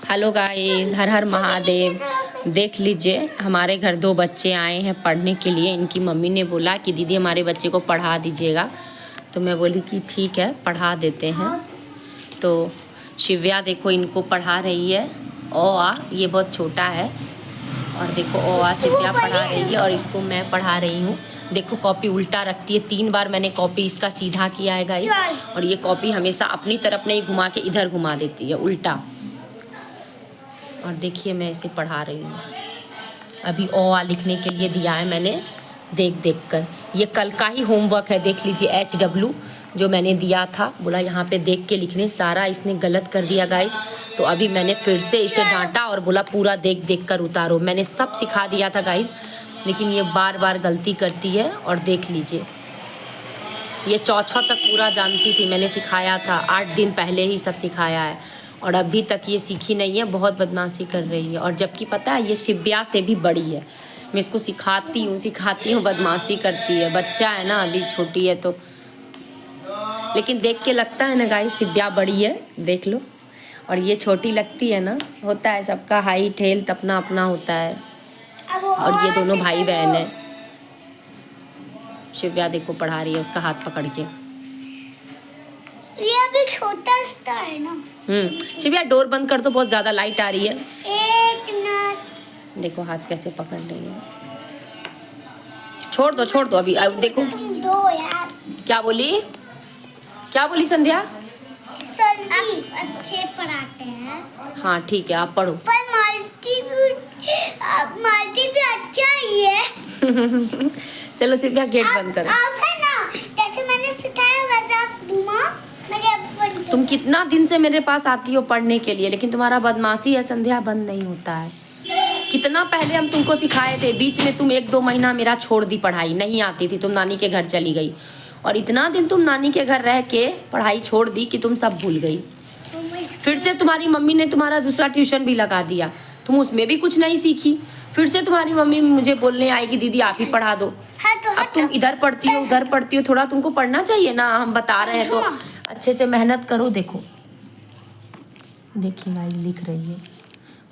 Hello guys, हर हर महादेव। देख लीजिए, हमारे घर 2 बच्चे आए हैं पढ़ने के लिए। इनकी मम्मी ने बोला कि दीदी हमारे बच्चे को पढ़ा दीजिएगा, तो मैं बोली कि ठीक है पढ़ा देते हैं। तो शिव्या देखो इनको पढ़ा रही है ओ आ, ये बहुत छोटा है। और देखो ओ आ शिव्या पढ़ा रही है और इसको मैं पढ़ा रही हूँ। देखो कॉपी उल्टा रखती है, 3 बार मैंने कॉपी इसका सीधा किया है गाइस। और ये कॉपी हमेशा अपनी तरफ नहीं घुमा के इधर घुमा देती है उल्टा। और देखिए मैं इसे पढ़ा रही हूँ। अभी ओ आ लिखने के लिए दिया है मैंने, देख देख कर। ये कल का ही होमवर्क है, देख लीजिए HW जो मैंने दिया था। बोला यहाँ पे देख के लिखने, सारा इसने गलत कर दिया गाइस। तो अभी मैंने फिर से इसे डांटा और बोला पूरा देख देख कर उतारो। मैंने सब सिखा दिया था गाइस, लेकिन ये बार बार गलती करती है। और देख लीजिए ये चौथा तक पूरा जानती थी, मैंने सिखाया था 8 दिन पहले ही सब सिखाया है। और अभी तक ये सीखी नहीं है, बहुत बदमाशी कर रही है। और जबकि पता है ये शिव्या से भी बड़ी है। मैं इसको सिखाती हूँ, बदमाशी करती है। बच्चा है ना, अभी छोटी है तो, लेकिन देख के लगता है ना गाइस शिव्या बड़ी है, देख लो। और ये छोटी लगती है ना, होता है सबका हाइट हेल्थ अपना अपना होता है। और ये दोनों भाई बहन है। शिव्या देखो पढ़ा रही है उसका हाथ पकड़ के। ये अभी छोटा सा है ना। शिव्या डोर बंद कर दो, बहुत ज्यादा लाइट आ रही है। एक मिनट। देखो हाथ कैसे पकड़ रही है। छोड़ दो अभी। अब देखो तुम दो यार। क्या बोली संध्या? सर जी अच्छे पढ़ाते हैं। हाँ ठीक है, आप पढ़ो। पर मालती भी अच्छा ही है। चलो शिव्या गेट बंद करो। आप है ना, जैसे मैंने सिखाया वैसे आप घुमा। तुम कितना दिन से मेरे पास आती हो पढ़ने के लिए, लेकिन तुम्हारा बदमाशी है संध्या बंद नहीं होता है। कितना पहले हम तुमको सिखाए थे, बीच में तुम 1-2 महीना मेरा छोड़ दी, पढ़ाई नहीं आती थी, तुम नानी के घर चली गई। और इतना दिन तुम नानी के घर रह के पढ़ाई छोड़ दी कि तुम सब भूल गई। फिर से तुम्हारी मम्मी ने तुम्हारा दूसरा ट्यूशन भी लगा दिया, तुम उसमें भी कुछ नहीं सीखी। फिर से तुम्हारी मम्मी मुझे बोलने आई कि दीदी आप ही पढ़ा दो। अब तुम इधर पढ़ती हो उधर पढ़ती हो, थोड़ा तुमको पढ़ना चाहिए ना। हम बता रहे हैं तो अच्छे से मेहनत करो। देखो देखिए गाइस लिख रही है,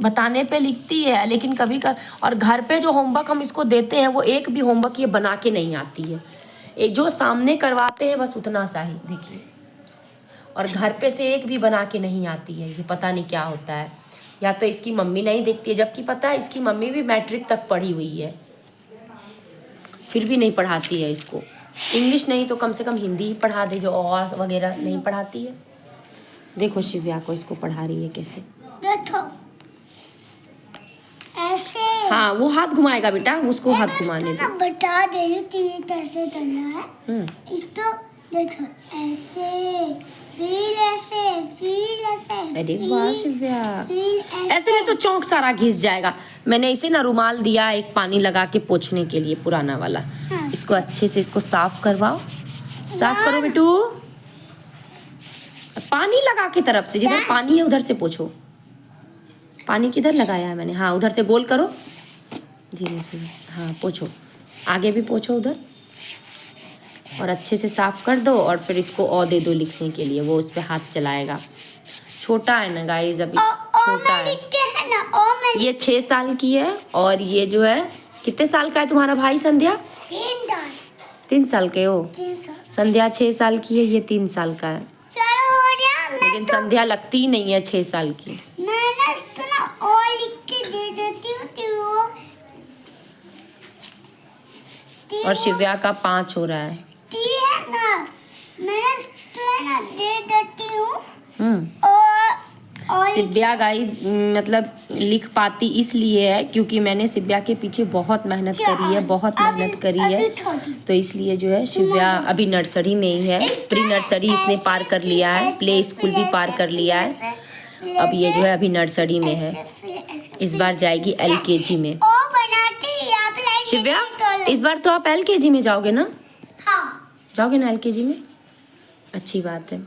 बताने पे लिखती है, लेकिन कभी और घर पे जो होमवर्क हम इसको देते हैं वो एक भी होमवर्क ये बना के नहीं आती है। एक जो सामने करवाते हैं बस उतना सा ही, देखिए। और घर पे से एक भी बना के नहीं आती है। ये पता नहीं क्या होता है, या तो इसकी मम्मी नहीं देखती है, जबकि पता है इसकी मम्मी भी मैट्रिक तक पढ़ी हुई है, फिर भी नहीं पढ़ाती है इसको। इंग्लिश नहीं तो कम से कम हिंदी ही पढ़ा दे, जो आवाज़ वगैरह नहीं पढ़ाती है। देखो शिव्या को इसको पढ़ा रही है कैसे। देखो ऐसे। हाँ वो हाथ घुमाएगा बेटा, उसको हाथ घुमाने दो। बता दे कि ये कैसे करना है। इसको देखो ऐसे, फिर ऐसे, फिर ऐसे। अरे वाह शिव्या, ऐसे में तो चौंक सारा घिस जाएगा। मैंने इसे ना रुमाल दिया एक पानी लगा के पोंछने के लिए, पुराना वाला। इसको अच्छे से इसको साफ करवाओ। साफ करो बेटू, पानी लगा के तरफ से, जिधर पानी है उधर से पोंछो। पानी किधर लगाया है मैंने? हाँ उधर से गोल करो धीरे धीरे। हाँ पोंछो, आगे भी पोंछो उधर। और अच्छे से साफ कर दो। और फिर इसको ओ दे दो लिखने के लिए, वो उस पर हाथ चलाएगा। छोटा है ना गाइस, अभी छोटा है ना। ये 6 साल की है। और ये जो है, कितने साल का है तुम्हारा भाई संध्या? 3 साल के हो? 3 साल। संध्या 6 साल की है, ये 3 साल का है। लेकिन संध्या लगती ही नहीं है 6 साल की। मैंने इसको ना और लिख के दे देती हूँ और शिव्या का 5 हो रहा है। ना, मैंने इसको ना दे देती हूँ। और शिव्या गाइस मतलब लिख पाती इसलिए है क्योंकि मैंने शिव्या के पीछे बहुत मेहनत करी है, बहुत मेहनत करी है। तो इसलिए जो है शिव्या अभी नर्सरी में ही है। प्री नर्सरी इसने पार कर लिया है, प्ले स्कूल भी पार कर लिया है। अब ये जो है अभी नर्सरी में है, इस बार जाएगी LKG में। शिव्या इस बार तो आप LKG में जाओगे ना? हाँ जाओगे ना LKG में? अच्छी बात है।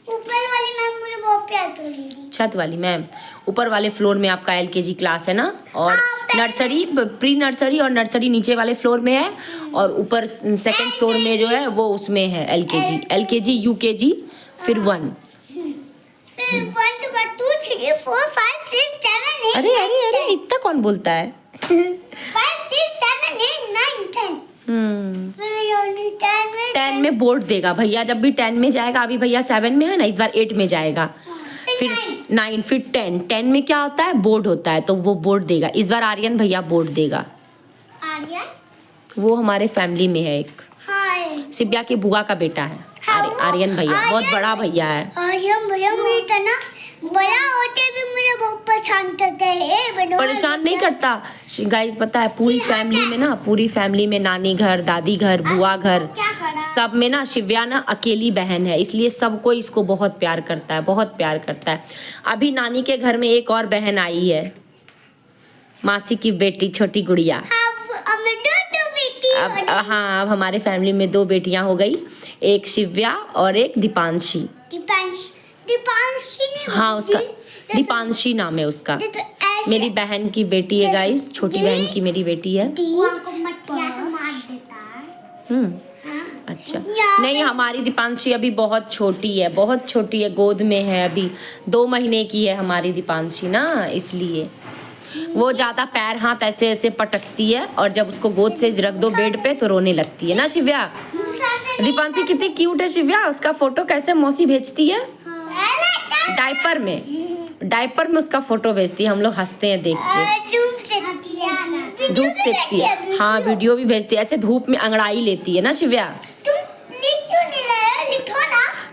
ऊपर वाली मैम मुझे बहुत प्यार करेगी। छत वाली मैम, ऊपर वाले फ्लोर में आपका LKG क्लास है ना? और नर्सरी, प्री नर्सरी और नर्सरी नीचे वाले फ्लोर में है। और ऊपर सेकंड फ्लोर में जो है वो उसमें है LKG, UKG फिर 1। 1 2 2 3 4 5 6 7 8 अरे अरे अरे इतना कौन बोलता है? 5 6 7 8 9 10 10 में बोर्ड देगा भैया। जब भी 10 में जाएगा, अभी भैया 7 में है ना, इस बार 8 में जाएगा, फिर 9, फिर 10। 10 में क्या होता है? बोर्ड होता है, तो वो बोर्ड देगा। इस बार आर्यन भैया बोर्ड देगा। आर्यन वो हमारे फैमिली में है एक, हाय सिब्या के बुआ का बेटा है। आर्यन भैया बहुत बड़ा भैया है। आर्यन भैया मुझे तो ना बड़ा होते भी मुझे बहुत परेशान करते हैं। परेशान नहीं करता गाइस, पता है पूरी फैमिली में ना, पूरी फैमिली में नानी घर, दादी घर, बुआ घर, सब में ना शिव्या ना अकेली बहन है, इसलिए सबको इसको बहुत प्यार करता है, बहुत प्यार करता है। अभी नानी के घर में एक और बहन आई है, मासी की बेटी छोटी गुड़िया। अब हाँ, अब हमारे फैमिली में 2 बेटियां हो गई, एक शिव्या और एक दीपांशी। दीपांशी नहीं हाँ, उसका होती। दीपांशी नाम है उसका। तो ऐसे मेरी बहन की बेटी है गाइस, छोटी बहन की मेरी बेटी है। को मटिया के मार देता है। अच्छा, नहीं हमारी दीपांशी अभी बहुत छोटी है, बहुत छोटी है, गोद में है, अभी 2 महीने की है हमारी दीपांशी ना, इसलिए वो ज़्यादा पैर हाथ ऐसे ऐसे पटकती है, और जब उसको गोद से रख दो बेड पे तो रोने लगती है ना शिव्या। दीपांशी कितनी क्यूट है शिव्या, उसका फोटो कैसे मौसी भेजती है डायपर में उसका फोटो भेजती है, हम लोग हंसते हैं देख के। धूप सेकती है, हाँ वीडियो भी भेजती है, ऐसे धूप में अंगड़ाई लेती है ना शिव्या।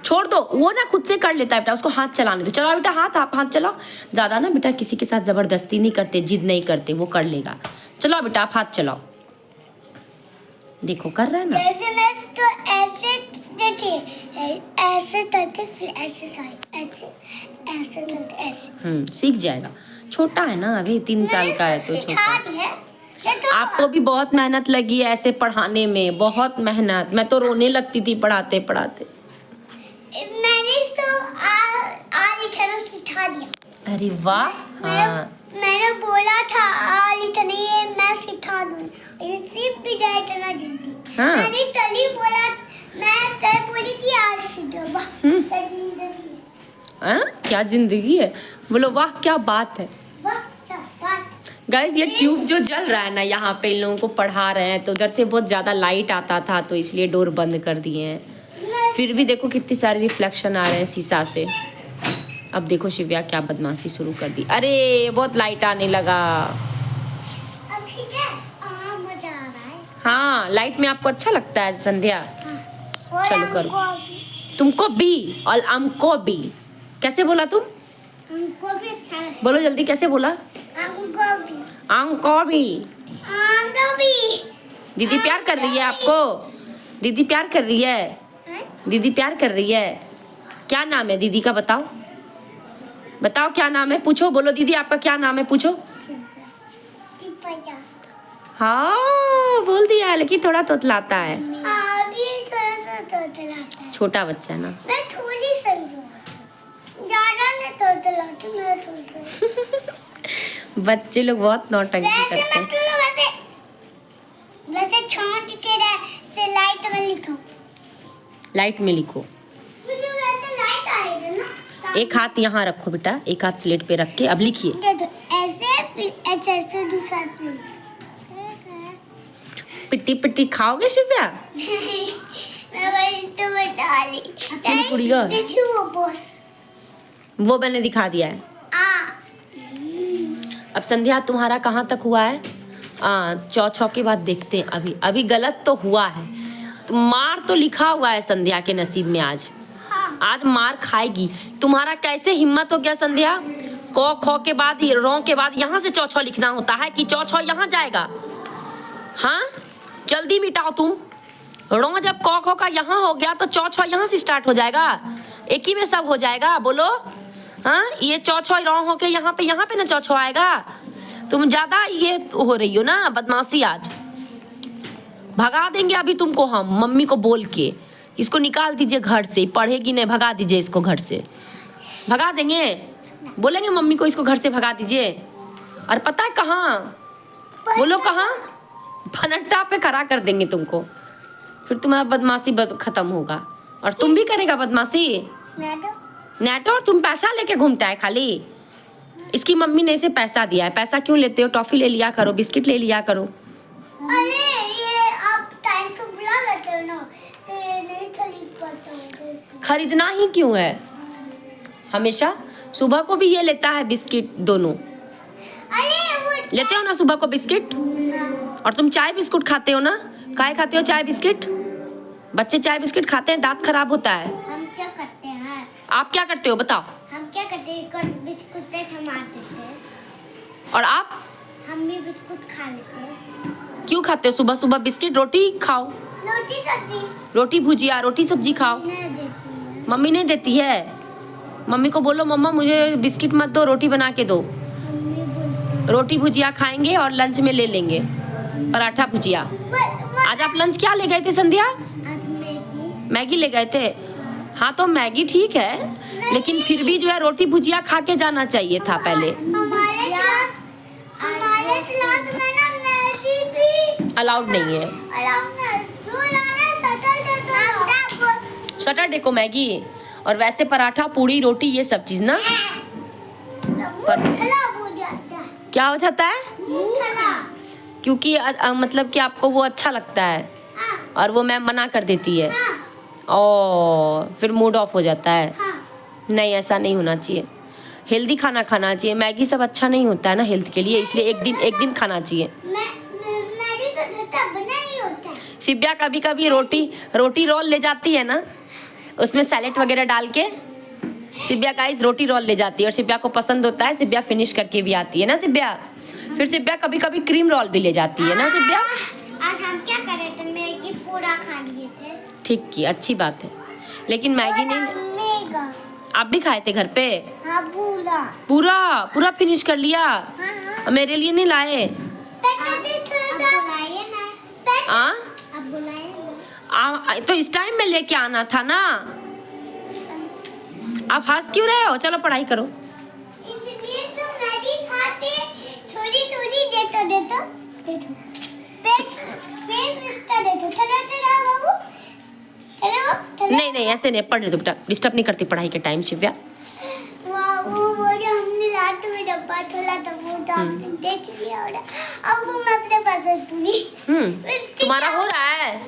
छोड़ दो, वो ना खुद से कर लेता है बेटा, उसको हाथ चलाने दो। चलाओ बेटा हाथ, आप हाथ चलाओ। ज़्यादा ना बेटा किसी के साथ ज़बरदस्ती नहीं करते, जिद नहीं करते, वो कर लेगा। चलाओ बेटा आप हाथ चलाओ, देखो कर रहा है ना। जैसे मैं तो ऐसे देखिए, ऐसे करते फिर ऐसे साइड ऐसे करते ऐसे। सीख जाएगा, छोटा है ना अभी, 3 साल का है तो छोटा। आपको भी बहुत मेहनत लगी है ऐसे पढ़ाने में, बहुत मेहनत। मैं तो रोने लगती थी पढ़ाते पढ़ाते। मैंने तो लिखना सिखा दिया। अरे वाह। हाँ, मैंने बोला था लिखना ये मैं सिखा दूंगी, सिर्फ भी डायटना जल्दी। हाँ। मैंने तभी बोला, मैं तब बोली थी आज सीखो। क्या जिंदगी है, बोलो वाह क्या बात है। गाइज ये ट्यूब जो जल रहा है ना यहाँ पे, इन लोगों को पढ़ा रहे हैं, तो उधर से बहुत ज़्यादा लाइट आता था, तो इसलिए डोर बंद कर दिए हैं। फिर भी देखो कितनी सारी रिफ्लेक्शन आ रहे हैं शीशा से। अब देखो शिव्या क्या बदमाशी शुरू कर दी। अरे बहुत लाइट आने लगा। अब ठीक है, मजा आ रहा है। हाँ, लाइट में आपको अच्छा लगता है संध्या? और चलो करो। हमको भी- तुमको भी और हमको भी। कैसे बोला तुम? हमको भी अच्छा लगता बोलो जल्दी, कैसे बोला? है। हमको भी। हमको भी। हमको भी। दीदी प्यार कर रही है आपको? दीदी प्यार कर रही है? हैं? दीदी प्यार कर रही है? क्या नाम है दीदी का, बताओ बताओ क्या नाम है, पूछो, बोलो दीदी आपका क्या नाम है, पूछो। टिपैया। हाँ बोल दिया, लेकिन थोड़ा तोतलाता है, अभी थोड़ा सा तोतलाता है। छोटा बच्चा है ना। मैं थोड़ी सही हूँ, ज़्यादा नहीं तोतलाती, मैं थोड़ी सही। बच्चे लोग बहुत नौटंकी वैसे करते हैं। मतलब वैसे छोड़ के से लाइट में लिखो। लाइट में लिखो। मुझे वैसे लाइट आएगा ना। एक हाथ यहाँ रखो बेटा, एक हाथ स्लेट पे रख के अब लिखिए। दे दो ऐसे, फिर ऐसे ऐसे दूसरा से। पिट्टी पिट्टी खाओगे शिव्या? मैं वही तो बता रही। गुड़िया। देखिए वो बॉस। वो मैंने दिखा दिया है। अब संध्या तुम्हारा कहाँ तक हुआ है? चौ के बाद देखते हैं। अभी अभी गलत तो हुआ है, तो मार तो लिखा हुआ है संध्या के नसीब में। आज मार खाएगी। तुम्हारा कैसे हिम्मत हो गया संध्या? क ख के बाद रौ के बाद यहाँ से चौ लिखना होता है कि चौ यहाँ जाएगा? हाँ जल्दी मिटाओ तुम। रौ जब क ख का यहाँ हो गया तो चौ यहाँ से स्टार्ट हो जाएगा, एक ही में सब हो जाएगा। बोलो हाँ, ये चौ रौ हो के यहाँ पे ना चौ आएगा। तुम ज्यादा ये हो रही हो ना बदमाशी। आज भगा देंगे अभी तुमको हम, मम्मी को बोल के इसको निकाल दीजिए घर से, पढ़ेगी नहीं, भगा दीजिए इसको घर से। भगा देंगे, बोलेंगे मम्मी को इसको घर से भगा दीजिए। और पता है कहाँ? बोलो कहाँ? फनट्टा पे खड़ा कर देंगे तुमको, फिर तुम्हारा बदमाशी खत्म होगा। और तुम भी करेगा बदमाशी? नहीं तो तुम पैसा लेके घूमता है खाली। इसकी मम्मी ने इसे पैसा दिया है, पैसा क्यों लेते हो? टॉफी ले लिया करो, बिस्किट ले लिया करो। अरे ये आप टाइम को बुला लेते हो ना, तो ये नहीं खरीद पाता हूँ। खरीदना ही क्यों है हमेशा? सुबह को भी ये लेता है बिस्किट, दोनों अरे वो लेते हो ना सुबह को बिस्किट। और तुम चाय बिस्कुट खाते हो ना? काहे खाते हो चाय बिस्किट? बच्चे चाय बिस्किट खाते हैं, दांत खराब होता है। हम क्या करते हैं? आप क्या करते हो बताओ? हम क्या करते हैं? कल बिस्कुट थमा देते हैं। और आप हम भी बिस्कुट खा लेते हैं। क्यों खाते हो सुबह सुबह बिस्किट? रोटी खाओ, रोटी सब्जी रोटी भुजिया, रोटी सब्जी खाओ। नहीं देती है। मम्मी नहीं देती है? मम्मी को बोलो मम्मा मुझे बिस्किट मत दो, रोटी बना के दो। मम्मी बोलती रोटी भुजिया खाएंगे और लंच में ले लेंगे पराठा भुजिया। आज आप लंच क्या ले गए थे संध्या? आज मैगी। मैगी ले गए थे? हाँ तो मैगी ठीक है, लेकिन फिर भी जो है रोटी भुजिया खा के जाना चाहिए था पहले। हमारे क्लास में ना मैगी भी अलाउड नहीं है। अलाउड नहीं। जो लाना सैटरडे सैटरडे को मैगी, और वैसे पराठा पूड़ी रोटी ये सब चीज ना खराब हो जाता है। क्या हो जाता है? खराब। क्योंकि मतलब कि आपको वो अच्छा लगता है हाँ और वो मैम मना कर देती है हाँ और फिर मूड ऑफ हो जाता है। हाँ। नहीं, ऐसा नहीं होना चाहिए। हेल्दी खाना खाना चाहिए। मैगी सब अच्छा नहीं होता है ना हेल्थ के लिए, इसलिए एक दिन खाना चाहिए। मैगी तो झट्टा बना ही होता है। सिब्या कभी कभी रोटी रोल ले जाती है ना, उसमें सैलेड वगैरह डाल के सिब्या गाइस रोटी रोल ले जाती है और सिब्या को पसंद होता है। सिब्या फिनिश करके भी आती है ना सिब्या। फिर सिब्या कभी कभी क्रीम रोल भी ले जाती है ना सिब्या। आज हम क्या करे थे? मैगी पूरा खा लिए थे। ठीक की, अच्छी बात है, लेकिन मैगी नहीं। मेगा। आप भी खाए थे घर पे? हाँ पूरा। पूरा फिनिश कर लिया? हाँ। मेरे लिए नहीं लाए? अब बुलाए ना। तो इस टाइम में लेके आना था ना। आप हंस क्यों रहे हो? चलो पढ़ाई करो। इसलिए तो मैगी खाते थोड़ी दे तो पेट इसका दे तो चलो तेरा बाबू चलो नहीं ऐसे नहीं, पढ़ रहे बेटा, डिस्टर्ब नहीं करती पढ़ाई के टाइम शिव्या। वो जो हमने रात में डब्बा खोला था वो तो आपने देख लिया होगा। अब वो मैं अपने पास रखूंगी। तुम्हारा हो रहा है?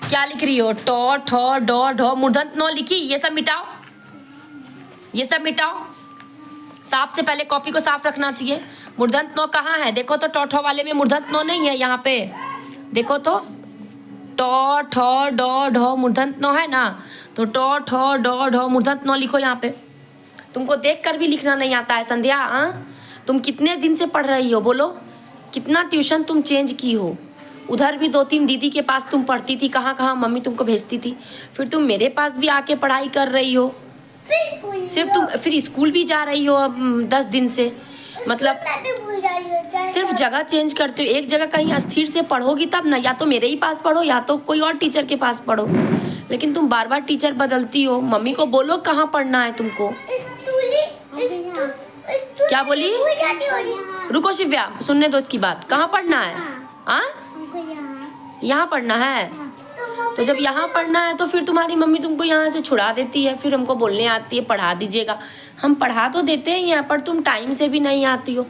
क्या लिख रही हो? टो ठो डो ढो मूर्धन्य नो लिखी? ये सब मिटाओ। साफ से पहले कॉपी को साफ रखना चाहिए। मूर्धन्य नो कहाँ है? देखो तो टो वाले में मूर्धन्य नो नहीं है यहाँ पे। देखो तो टो ठो डो ढो मूर्धन्य नो है ना, तो टो ठो डो ढो मूर्धन्य नो लिखो यहाँ पे। तुमको देख कर भी लिखना नहीं आता है संध्या? तुम कितने दिन से पढ़ रही हो बोलो? कितना ट्यूशन तुम चेंज की हो? उधर भी 2-3 दीदी के पास तुम पढ़ती थी, कहाँ मम्मी तुमको भेजती थी, फिर तुम मेरे पास भी आके पढ़ाई कर रही हो। सिर्फ तुम फिर स्कूल भी जा रही हो अब 10 दिन से, मतलब सिर्फ जगह चेंज करते हो। एक जगह कहीं अस्थिर से पढ़ोगी तब ना, या तो मेरे ही पास पढ़ो या तो कोई और टीचर के पास पढ़ो, लेकिन तुम बार बार टीचर बदलती हो। मम्मी को बोलो कहाँ पढ़ना है तुमको। क्या बोली? रुको शिव्या, सुनने दो इसकी बात। कहाँ पढ़ना है? यहाँ पढ़ना है? तो जब यहाँ पढ़ना है तो फिर तुम्हारी मम्मी तुमको यहाँ से छुड़ा देती है, फिर हमको बोलने आती है पढ़ा दीजिएगा। हम पढ़ा तो देते हैं यहाँ पर, तुम टाइम से भी नहीं आती हो।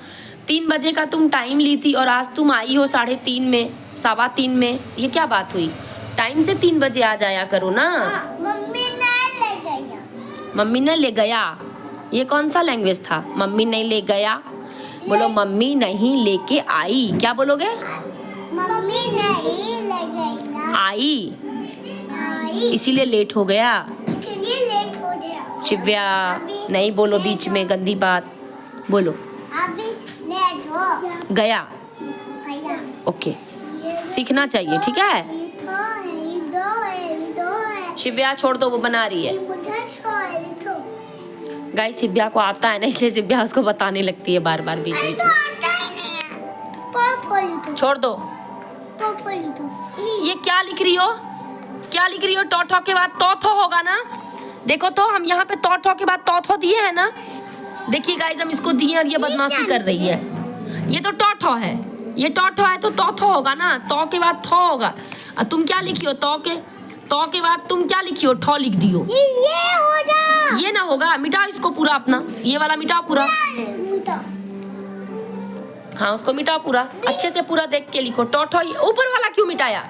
3 बजे का तुम टाइम ली थी और आज तुम आई हो 3:30 में, 3:15 में। ये क्या बात हुई? टाइम से 3 बजे आ जाया करो ना। मम्मी ने ले गया? ये कौन सा लैंग्वेज था? मम्मी नहीं ले गया बोलो। मम्मी नहीं लेके आई। क्या बोलोगे? मम्मी नहीं ले गई। आई इसीलिए लेट हो गया। शिव्या नहीं बोलो बीच में गंदी बात। बोलो अभी लेट हो गया। ओके, सीखना चाहिए, ठीक है? शिव्या छोड़ दो, वो बना रही है। गाइस शिव्या को आता है ना, इसलिए शिव्या उसको बताने लगती है बार बार बीच में। छोड़ दो। ये क्या लिख रही हो? टो ठो के बाद तो थो होगा ना। देखो तो हम यहाँ पे तो ठो के बाद तो थो दिए है ना। देखिए गाइस हम इसको दिए और ये बदमाशी कर रही है। ये तो टो ठो है, ये टो ठो है तो थो होगा ना। तो के बाद थो होगा। और तुम क्या लिखी हो? तो के बाद तुम क्या लिखी हो? ठो लिख दियो। ये होगा। ये ना होगा, मिटाओ इसको पूरा अपना, ये वाला मिटाओ पूरा। मिटाओ। हाँ उसको मिटाओ पूरा, अच्छे से पूरा देख के लिखो। टोठो ऊपर वाला क्यों मिटाया?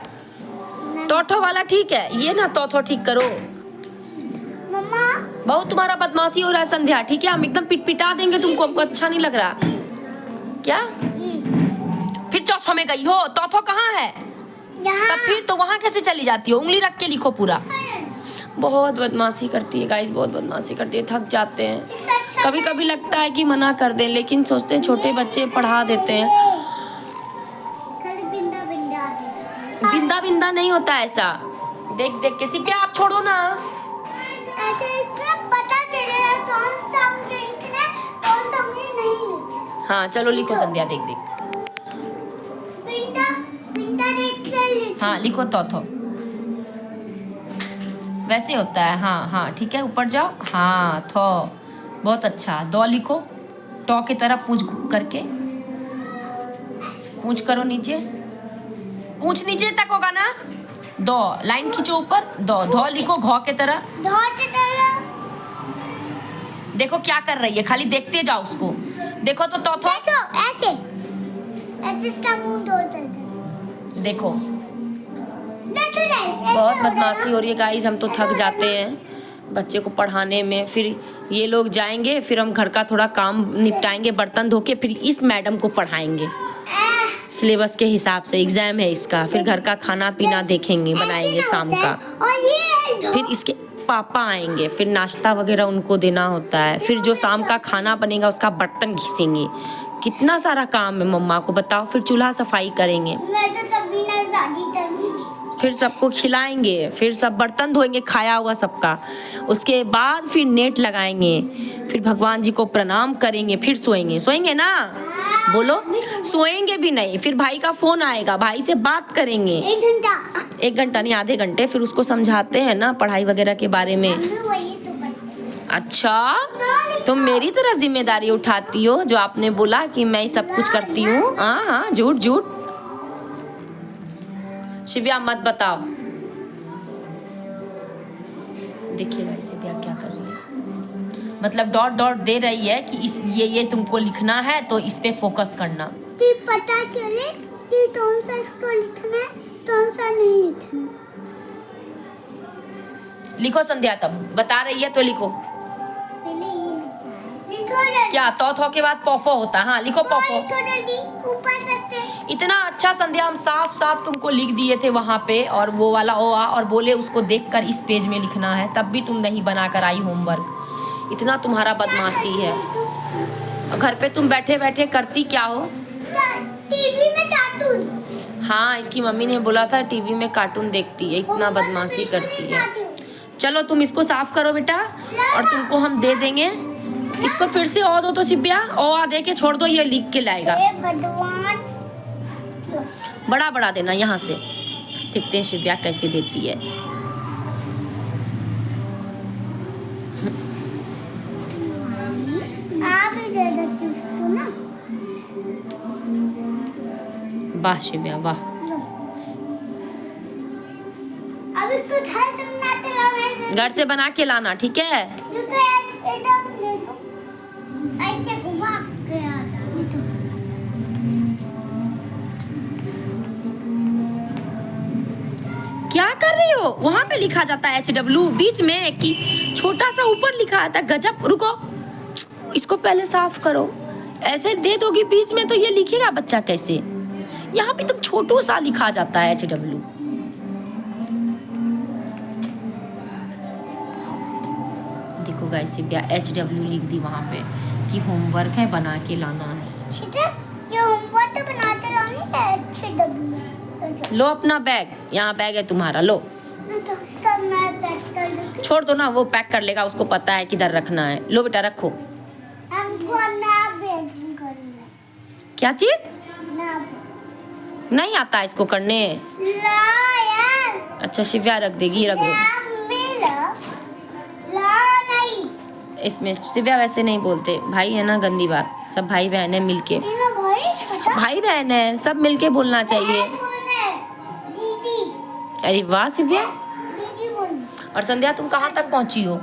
टोठो वाला ठीक है, ये ना तोथो ठीक करो। मम्मा बहुत तुम्हारा बदमाशी हो रहा है संध्या, ठीक है? हम एकदम पिटा देंगे तुमको, हमको अच्छा नहीं लग रहा। क्या फिर चौथो में गई हो? तोथो कहाँ है? यहाँ। तब फिर तो वहाँ कैसे चली जाती हो? उंगली रख के लिखो पूरा। बहुत बदमाशी करती है गाइस, बहुत बदमाशी करती है, थक जाते हैं। कभी कभी लगता है कि मना कर दें, लेकिन सोचते हैं छोटे बच्चे पढ़ा देते हैं। बिंदा बिंदा नहीं होता ऐसा, देख देख के। सिप्पिया आप छोड़ो ना। ऐसे इसका पता चलेगा कौन सा मुझे लिखना है, कौन सा मुझे नहीं लिखना। हाँ चलो लिखो संध्या, देख देख। बिंदा बिंदा देख के लिखना। हाँ लिखो तोथो, वैसे होता है। हाँ हाँ ठीक है, ऊपर जाओ। हाँ थो, बहुत अच्छा। दो लिखो, टो की तरह पूंछ करके, पूंछ करो नीचे, पूंछ नीचे तक होगा ना। दो लाइन खींचो ऊपर, दो। धो लिखो घो के तरह। धोते तरह। देखो क्या कर रही है, खाली देखते जाओ उसको। देखो तो तोथो, देखो ऐसे ऐसे इसका मुंह धोते थे। देखो देखो ऐसे बहुत बदमाशी हो रही है गाइस, हम तो थक जाते हैं बच्चे को पढ़ाने में। फिर ये लोग जाएंगे, फिर हम घर का थोड़ा काम निपटाएंगे, बर्तन धो के, फिर इस मैडम को पढ़ाएंगे सिलेबस के हिसाब से। एग्जाम है इसका, फिर घर का खाना पीना देखेंगे, बनाएंगे शाम का। और ये फिर इसके पापा आएंगे, फिर नाश्ता वगैरह उनको देना होता है। फिर जो शाम का खाना बनेगा उसका बर्तन घिसेंगे। कितना सारा काम है मम्मा को, बताओ। फिर चूल्हा सफाई करेंगे, मैं तो तभी ना शादी करूंगी। फिर सबको खिलाएंगे, फिर सब बर्तन धोएंगे खाया हुआ सबका। उसके बाद फिर नेट लगाएंगे, फिर भगवान जी को प्रणाम करेंगे, फिर सोएंगे। सोएंगे ना? बोलो। सोएंगे भी नहीं, फिर भाई का फोन आएगा, भाई से बात करेंगे 1 घंटा। 1 घंटा नहीं, आधे घंटे। फिर उसको समझाते हैं ना पढ़ाई वगैरह के बारे में। मम्मी वही तो करते हैं। अच्छा तुम मेरी तरह जिम्मेदारी उठाती हो, जो आपने बोला कि मैं ही सब कुछ करती हूँ। हाँ हाँ, झूठ झूठ। शिव्या मत बताओ। देखिएगा शिव्या क्या कर रही है, मतलब डॉट डॉट दे रही है कि इस ये तुमको लिखना है, तो इस पे फोकस करना। कि पता चले कि कौन सा इसको लिखना है, कौन सा नहीं लिखना। लिखो संध्या, तब बता रही है तो लिखो। पहले ये लिखो जल्दी। क्या तो के बाद पोफो होता है? हाँ लिखो पोफो। लिखो जल्दी, ऊपर सकते। इतना अच्छा संध्या, हम साफ साफ तुमको लिख दिए थे वहाँ पे, और वो वाला ओ आ, और बोले उसको देखकर इस पेज में लिखना है, तब भी तुम नहीं बना कर आई होमवर्क। इतना तुम्हारा बदमाशी है। घर पे तुम बैठे बैठे करती क्या हो? टीवी में कार्टून। हाँ इसकी मम्मी ने बोला था टीवी में कार्टून देखती है, इतना बदमाशी करती है। चलो तुम इसको साफ करो बेटा, और तुमको हम दे देंगे। इसको फिर से ओ दो तो शिव्या, ओ आ दे के छोड़ दो, ये लिख के लाएगा। हे भगवान। बड़ा बड़ा देना यहाँ से। देखते हैं शिव्या कैसे देती है। आप ही दे देती उसको ना। वाह शिव्या वाह। अब इसको घर से बनाते लाना। घर से बना के लाना, ठीक है? जो तो एकदम दे दो। ऐसे घुमा के आ दो। क्या कर रही हो? वहाँ पे लिखा जाता है HW बीच में, कि छोटा सा ऊपर लिखा आता है। गजब। रुको, इसको पहले साफ करो। ऐसे दे दोगी बीच में तो ये लिखेगा बच्चा कैसे? यहाँ पे तो छोटू सा लिखा जाता है HW। देखो गाइस शिव्या HW लिख दी वहाँ पे कि होमवर्क है, बना के लाना है। ठीक है, ये होमवर्क तो बनाते लानी है। अच्छे डब्बे लो अपना बैग, यहाँ बैग है तुम्हारा, लो। तो इसका मैं पैक कर देती छोड़ दो ना, वो पैक कर लेगा, उसको पता है किधर रखना है। लो बेटा रखो। हमको ना बैटिंग करना। क्या चीज? ना नहीं आता इसको करने? ला यार। अच्छा शिव्या रख देगी, रख दो। मिला ला नहीं। इसमें शिव्या वैसे नहीं बोलते, भाई है ना, गंदी बात। सब भाई बहन है मिलके, तीनों भाई छोटा भाई बहन है, सब मिलके बोलना चाहिए। दीदी अरे वाह शिव्या, और संध्या तुम कहाँ तक पहुँची हो?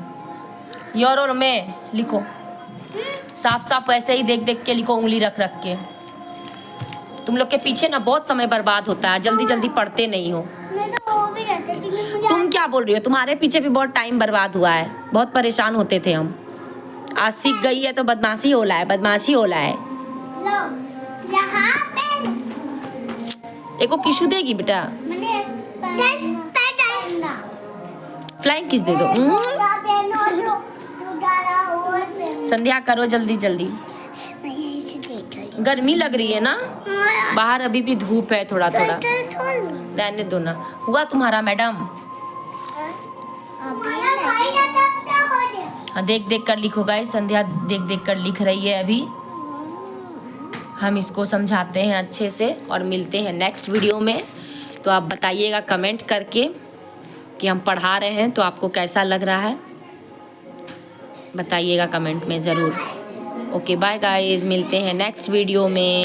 योर और मैं लिखो, साफ साफ वैसे ही देख देख के लिखो, उंगली रख रख के। तुम लोग के पीछे ना बहुत समय बर्बाद होता है, जल्दी जल्दी पढ़ते नहीं हो। मैं तो वो भी रहता थी, मुझे तुम क्या बोल रही हो? तुम्हारे पीछे भी बहुत टाइम बर्बाद हुआ है, बहुत परेशान होते थे हम। आज सीख गई है तो बदमाशी होला है, बदमाशी होला है। लो यहाँ पे एको किशु देगी बेटा, मैंने फ्लाइंग किस दे दो। संध्या करो जल्दी जल्दी, गर्मी लग रही है ना बाहर, अभी भी धूप है थोड़ा थोड़ा, रहने दो ना। हुआ तुम्हारा मैडम? हाँ देख देख कर लिखो गाइस, संध्या देख देख कर लिख रही है अभी। हम इसको समझाते हैं अच्छे से और मिलते हैं नेक्स्ट वीडियो में। तो आप बताइएगा कमेंट करके कि हम पढ़ा रहे हैं तो आपको कैसा लग रहा है, बताइएगा कमेंट में ज़रूर। ओके बाय गाइस, मिलते हैं नेक्स्ट वीडियो में।